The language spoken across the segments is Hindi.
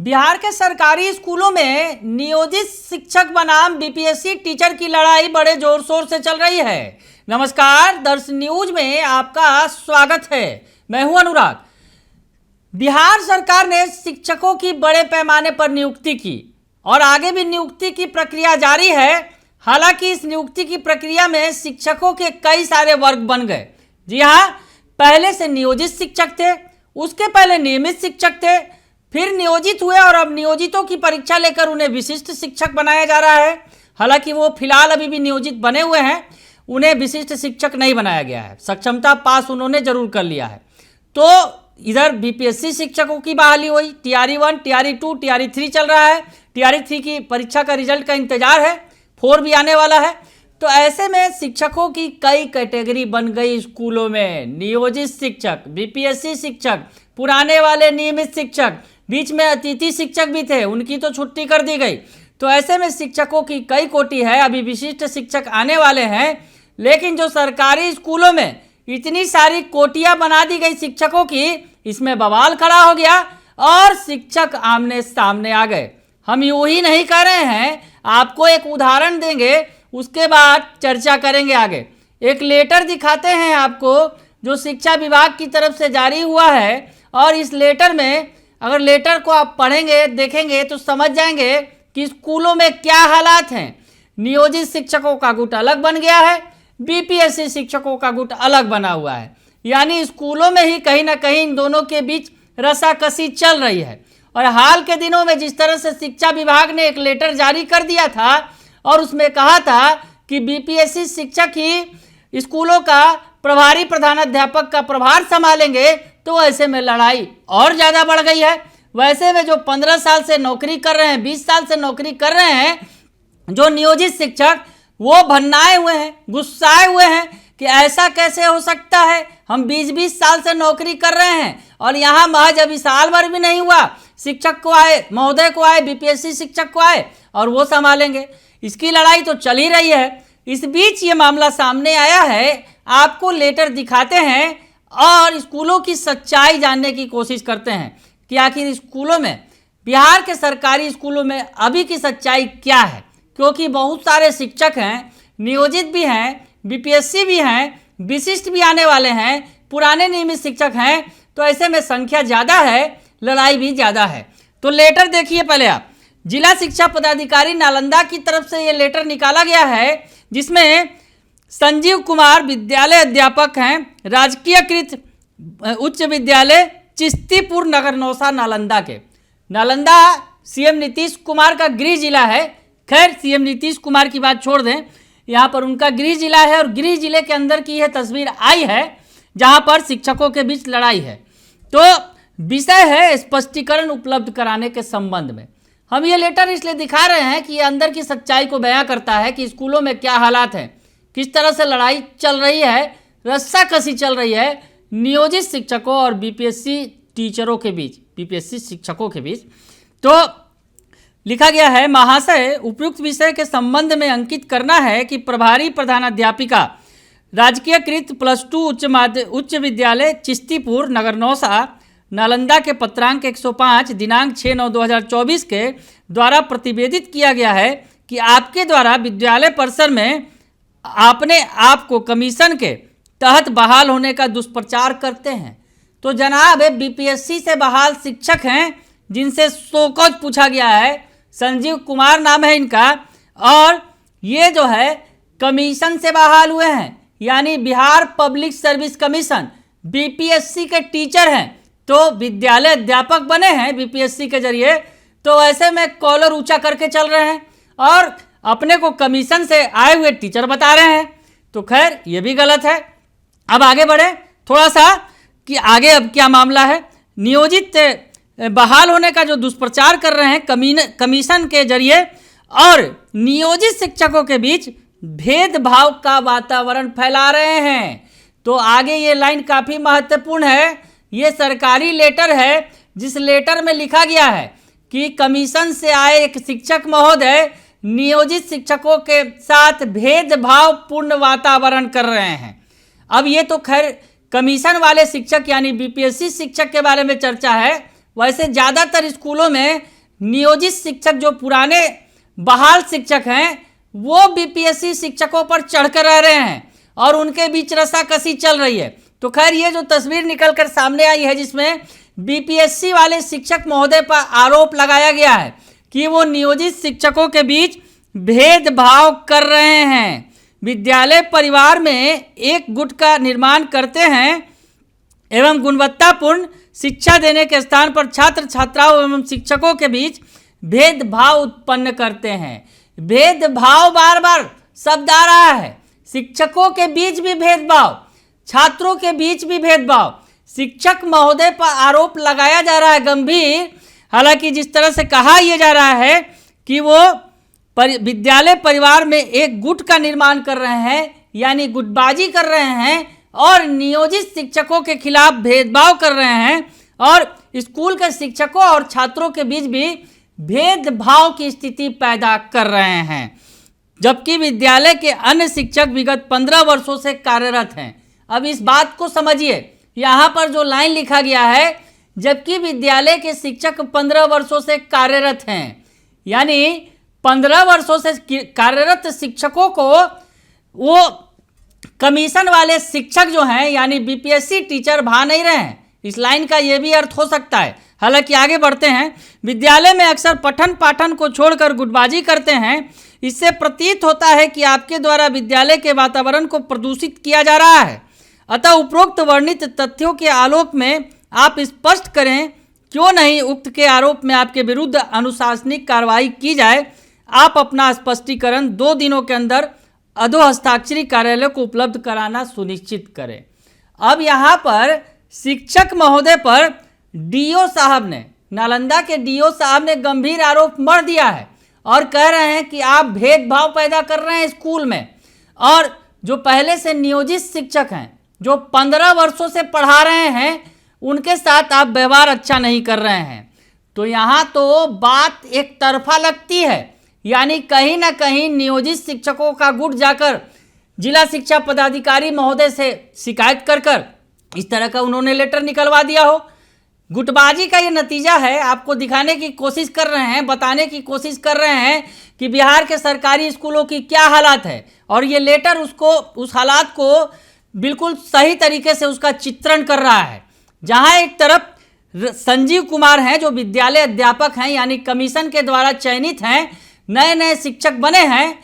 बिहार के सरकारी स्कूलों में नियोजित शिक्षक बनाम बीपीएससी टीचर की लड़ाई बड़े जोर शोर से चल रही है। नमस्कार, दर्श न्यूज में आपका स्वागत है। मैं हूं अनुराग। बिहार सरकार ने शिक्षकों की बड़े पैमाने पर नियुक्ति की और आगे भी नियुक्ति की प्रक्रिया जारी है। हालांकि इस नियुक्ति की प्रक्रिया में शिक्षकों के कई सारे वर्ग बन गए। जी हाँ, पहले से नियोजित शिक्षक थे, उसके पहले नियमित शिक्षक थे, फिर नियोजित हुए और अब नियोजितों की परीक्षा लेकर उन्हें विशिष्ट शिक्षक बनाया जा रहा है। हालांकि वो फिलहाल अभी भी नियोजित बने हुए हैं, उन्हें विशिष्ट शिक्षक नहीं बनाया गया है। सक्षमता पास उन्होंने जरूर कर लिया है। तो इधर बीपीएससी शिक्षकों की बहाली हुई, टीआरई 1, टीआरई 2, टीआरई 3 चल रहा है। टीआरई 3 की परीक्षा का रिजल्ट का इंतजार है, 4 भी आने वाला है। तो ऐसे में शिक्षकों की कई कैटेगरी बन गई स्कूलों में। नियोजित शिक्षक, बीपीएससी शिक्षक, पुराने वाले नियमित शिक्षक, बीच में अतिथि शिक्षक भी थे, उनकी तो छुट्टी कर दी गई। तो ऐसे में शिक्षकों की कई कोटि है। अभी विशिष्ट शिक्षक आने वाले हैं, लेकिन जो सरकारी स्कूलों में इतनी सारी कोटियां बना दी गई शिक्षकों की, इसमें बवाल खड़ा हो गया और शिक्षक आमने सामने आ गए। हम यूं ही नहीं कर रहे हैं, आपको एक उदाहरण देंगे, उसके बाद चर्चा करेंगे आगे। एक लेटर दिखाते हैं आपको जो शिक्षा विभाग की तरफ से जारी हुआ है, और इस लेटर में अगर लेटर को आप पढ़ेंगे, देखेंगे तो समझ जाएंगे कि स्कूलों में क्या हालात हैं। नियोजित शिक्षकों का गुट अलग बन गया है, बीपीएससी शिक्षकों का गुट अलग बना हुआ है। यानी स्कूलों में ही कहीं ना कहीं इन दोनों के बीच रसाकसी चल रही है। और हाल के दिनों में जिस तरह से शिक्षा विभाग ने एक लेटर जारी कर दिया था और उसमें कहा था कि बीपीएससी शिक्षक ही स्कूलों का प्रभारी प्रधानाध्यापक का प्रभार संभालेंगे, तो ऐसे में लड़ाई और ज़्यादा बढ़ गई है। वैसे में जो 15 साल से नौकरी कर रहे हैं, 20 साल से नौकरी कर रहे हैं जो नियोजित शिक्षक, वो भन्नाए हुए हैं, गुस्साए हुए हैं कि ऐसा कैसे हो सकता है। हम 20-20 साल से नौकरी कर रहे हैं और यहाँ महज अभी साल भर भी नहीं हुआ, शिक्षक को आए, महोदय को आए, बीपीएससी शिक्षक को आए और वो संभालेंगे। इसकी लड़ाई तो चल ही रही है। इस बीच ये मामला सामने आया है। आपको लेटर दिखाते हैं और स्कूलों की सच्चाई जानने की कोशिश करते हैं कि आखिर स्कूलों में, बिहार के सरकारी स्कूलों में अभी की सच्चाई क्या है। क्योंकि बहुत सारे शिक्षक हैं, नियोजित भी हैं, बीपीएससी भी हैं, विशिष्ट भी आने वाले हैं, पुराने नियमित शिक्षक हैं। तो ऐसे में संख्या ज़्यादा है, लड़ाई भी ज़्यादा है। तो लेटर देखिए पहले आप। जिला शिक्षा पदाधिकारी नालंदा की तरफ से ये लेटर निकाला गया है, जिसमें संजीव कुमार विद्यालय अध्यापक हैं, राजकीयकृत उच्च विद्यालय चिश्तीपुर नगर नौसा नालंदा के। नालंदा सीएम नीतीश कुमार का गृह जिला है। खैर, सीएम नीतीश कुमार की बात छोड़ दें, यहाँ पर उनका गृह जिला है और गृह जिले के अंदर की यह तस्वीर आई है जहाँ पर शिक्षकों के बीच लड़ाई है। तो विषय है स्पष्टीकरण उपलब्ध कराने के संबंध में। हम ये लेटर इसलिए दिखा रहे हैं कि ये अंदर की सच्चाई को बयां करता है कि स्कूलों में क्या हालात हैं, किस तरह से लड़ाई चल रही है, रस्साकसी चल रही है नियोजित शिक्षकों और बीपीएससी टीचरों के बीच, बीपीएससी शिक्षकों के बीच। तो लिखा गया है, महाशय, उपयुक्त विषय के संबंध में अंकित करना है कि प्रभारी प्रधानाध्यापिका राजकीयकृत +2 उच्च विद्यालय चिश्तीपुर नगर नौसा नालंदा के पत्रांक 105 दिनांक 6/9/2024 के द्वारा प्रतिवेदित किया गया है कि आपके द्वारा विद्यालय परिसर में आपने आपको कमीशन के तहत बहाल होने का दुष्प्रचार करते हैं। तो जनाब, बीपीएससी से बहाल शिक्षक हैं जिनसे शोकज पूछा गया है, संजीव कुमार नाम है इनका, और ये जो है कमीशन से बहाल हुए हैं, यानी Bihar public service commission, BPSC के टीचर हैं, तो विद्यालय अध्यापक बने हैं बीपीएससी के जरिए। तो ऐसे में कॉलर ऊंचा करके चल रहे हैं और अपने को कमीशन से आए हुए टीचर बता रहे हैं। तो खैर, ये भी गलत है। अब आगे बढ़े थोड़ा सा कि आगे अब क्या मामला है। नियोजित बहाल होने का जो दुष्प्रचार कर रहे हैं कमीशन के जरिए, और नियोजित शिक्षकों के बीच भेदभाव का वातावरण फैला रहे हैं। तो आगे ये लाइन काफ़ी महत्वपूर्ण है। ये सरकारी लेटर है, जिस लेटर में लिखा गया है कि कमीशन से आए एक शिक्षक महोदय नियोजित शिक्षकों के साथ भेदभावपूर्ण वातावरण कर रहे हैं। अब ये तो खैर कमीशन वाले शिक्षक यानी बीपीएससी शिक्षक के बारे में चर्चा है। वैसे ज़्यादातर स्कूलों में नियोजित शिक्षक जो पुराने बहाल शिक्षक हैं वो बीपीएससी शिक्षकों पर चढ़कर रह रहे हैं और उनके बीच रस्साकसी चल रही है। तो खैर ये जो तस्वीर निकलकर सामने आई है जिसमें बीपीएससी वाले शिक्षक महोदय पर आरोप लगाया गया है कि वो नियोजित शिक्षकों के बीच भेदभाव कर रहे हैं, विद्यालय परिवार में एक गुट का निर्माण करते हैं एवं गुणवत्तापूर्ण शिक्षा देने के स्थान पर छात्र छात्राओं एवं शिक्षकों के बीच भेदभाव उत्पन्न करते हैं। भेदभाव बार बार शब्द आ रहा है, शिक्षकों के बीच भी भेदभाव, छात्रों के बीच भी भेदभाव। शिक्षक महोदय पर आरोप लगाया जा रहा है गंभीर। हालांकि जिस तरह से कहा यह जा रहा है कि वो विद्यालय परिवार में एक गुट का निर्माण कर रहे हैं, यानी गुटबाजी कर रहे हैं और नियोजित शिक्षकों के खिलाफ भेदभाव कर रहे हैं और स्कूल के शिक्षकों और छात्रों के बीच भी भेदभाव की स्थिति पैदा कर रहे हैं, जबकि विद्यालय के अन्य शिक्षक विगत 15 वर्षों से कार्यरत हैं। अब इस बात को समझिए, यहाँ पर जो लाइन लिखा गया है, जबकि विद्यालय के शिक्षक 15 वर्षों से कार्यरत हैं, यानी 15 वर्षों से कार्यरत शिक्षकों को वो कमीशन वाले शिक्षक जो हैं यानी बीपीएससी टीचर भा नहीं रहे हैं। इस लाइन का ये भी अर्थ हो सकता है। हालांकि आगे बढ़ते हैं। विद्यालय में अक्सर पठन पाठन को छोड़कर गुटबाजी करते हैं। इससे प्रतीत होता है कि आपके द्वारा विद्यालय के वातावरण को प्रदूषित किया जा रहा है। अतः उपरोक्त वर्णित तथ्यों के आलोक में आप स्पष्ट करें, क्यों नहीं उक्त के आरोप में आपके विरुद्ध अनुशासनिक कार्रवाई की जाए। आप अपना स्पष्टीकरण 2 दिनों के अंदर अधोहस्ताक्षरी कार्यालय को उपलब्ध कराना सुनिश्चित करें। अब यहाँ पर शिक्षक महोदय पर डीओ साहब ने, नालंदा के डीओ साहब ने गंभीर आरोप मढ़ दिया है और कह रहे हैं कि आप भेदभाव पैदा कर रहे हैं स्कूल में, और जो पहले से नियोजित शिक्षक हैं, जो 15 वर्षों से पढ़ा रहे हैं, उनके साथ आप व्यवहार अच्छा नहीं कर रहे हैं। तो यहाँ तो बात एक तरफा लगती है, यानी कहीं ना कहीं नियोजित शिक्षकों का गुट जाकर जिला शिक्षा पदाधिकारी महोदय से शिकायत कर इस तरह का उन्होंने लेटर निकलवा दिया हो। गुटबाजी का ये नतीजा है। आपको दिखाने की कोशिश कर रहे हैं, बताने की कोशिश कर रहे हैं कि बिहार के सरकारी स्कूलों की क्या हालात है, और ये लेटर उस हालात को बिल्कुल सही तरीके से उसका चित्रण कर रहा है। जहाँ एक तरफ संजीव कुमार हैं जो विद्यालय अध्यापक हैं, यानी कमीशन के द्वारा चयनित हैं, नए नए शिक्षक बने हैं,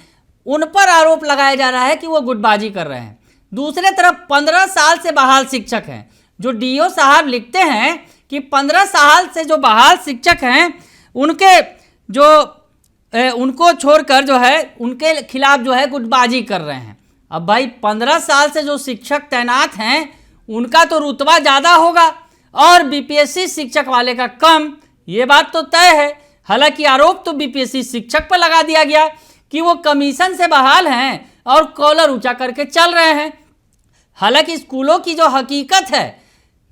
उन पर आरोप लगाया जा रहा है कि वो गुटबाजी कर रहे हैं। दूसरे तरफ 15 साल से बहाल शिक्षक हैं, जो डीओ साहब लिखते हैं कि 15 साल से जो बहाल शिक्षक हैं उनको छोड़कर जो है उनके खिलाफ जो है गुटबाजी कर रहे हैं। अब भाई 15 साल से जो शिक्षक तैनात हैं उनका तो रुतबा ज़्यादा होगा और बीपीएससी शिक्षक वाले का कम, ये बात तो तय है। हालांकि आरोप तो बीपीएससी शिक्षक पर लगा दिया गया कि वो कमीशन से बहाल हैं और कॉलर ऊंचा करके चल रहे हैं। हालांकि स्कूलों की जो हकीकत है,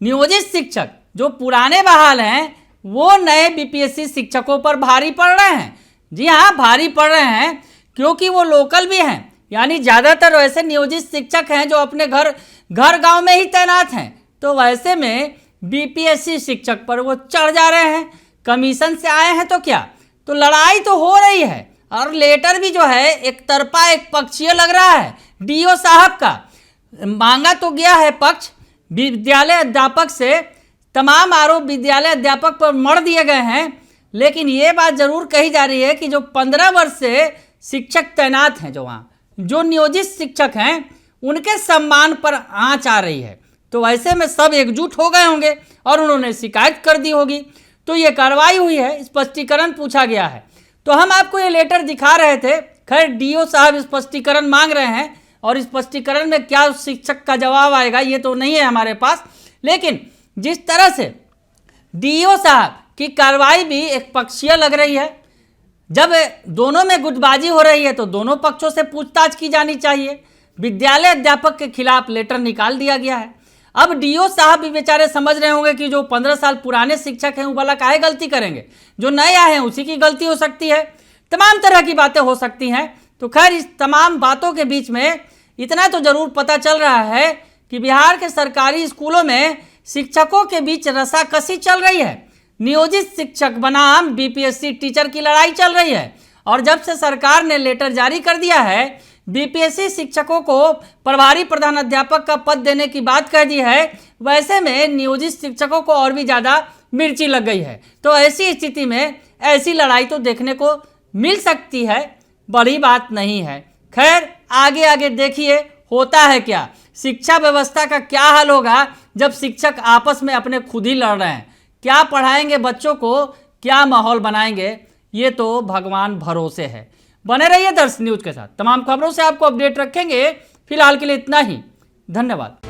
नियोजित शिक्षक जो पुराने बहाल हैं वो नए बीपीएससी शिक्षकों पर भारी पड़ रहे हैं। जी हाँ, भारी पड़ रहे हैं क्योंकि वो लोकल भी हैं, यानी ज़्यादातर वैसे नियोजित शिक्षक हैं जो अपने घर गांव में ही तैनात हैं। तो वैसे में बीपीएससी शिक्षक पर वो चढ़ जा रहे हैं। कमीशन से आए हैं तो क्या, तो लड़ाई तो हो रही है और लेटर भी जो है एक तरफा एक पक्षीय लग रहा है। डीओ साहब का मांगा तो गया है पक्ष, विद्यालय अध्यापक से तमाम आरोप विद्यालय अध्यापक पर मढ़ दिए गए हैं, लेकिन ये बात जरूर कही जा रही है कि जो 15 वर्ष से शिक्षक तैनात हैं, जो वहाँ जो नियोजित शिक्षक हैं, उनके सम्मान पर आंच आ रही है। तो वैसे में सब एकजुट हो गए होंगे और उन्होंने शिकायत कर दी होगी, तो ये कार्रवाई हुई है, स्पष्टीकरण पूछा गया है। तो हम आपको ये लेटर दिखा रहे थे। खैर डीओ साहब स्पष्टीकरण मांग रहे हैं और स्पष्टीकरण में क्या शिक्षक का जवाब आएगा ये तो नहीं है हमारे पास, लेकिन जिस तरह से डीओ साहब की कार्रवाई भी एक पक्षीय लग रही है। जब दोनों में गुटबाजी हो रही है तो दोनों पक्षों से पूछताछ की जानी चाहिए। विद्यालय अध्यापक के खिलाफ लेटर निकाल दिया गया है। अब डीओ साहब भी बेचारे समझ रहे होंगे कि जो 15 साल पुराने शिक्षक हैं वो भला काहे गलती करेंगे, जो नए आए हैं उसी की गलती हो सकती है, तमाम तरह की बातें हो सकती हैं। तो खैर इस तमाम बातों के बीच में इतना तो जरूर पता चल रहा है कि बिहार के सरकारी स्कूलों में शिक्षकों के बीच रसाकसी चल रही है। नियोजित शिक्षक बनाम बीपीएससी टीचर की लड़ाई चल रही है। और जब से सरकार ने लेटर जारी कर दिया है, बीपीएससी शिक्षकों को प्रभारी प्रधानाध्यापक का पद देने की बात कह दी है, वैसे में नियोजित शिक्षकों को और भी ज़्यादा मिर्ची लग गई है। तो ऐसी स्थिति में ऐसी लड़ाई तो देखने को मिल सकती है, बड़ी बात नहीं है। खैर, आगे आगे देखिए होता है क्या, शिक्षा व्यवस्था का क्या हाल होगा जब शिक्षक आपस में अपने खुद ही लड़ रहे हैं। क्या पढ़ाएंगे बच्चों को, क्या माहौल बनाएंगे, ये तो भगवान भरोसे है। बने रहिए दर्श न्यूज के साथ, तमाम खबरों से आपको अपडेट रखेंगे। फिलहाल के लिए इतना ही, धन्यवाद।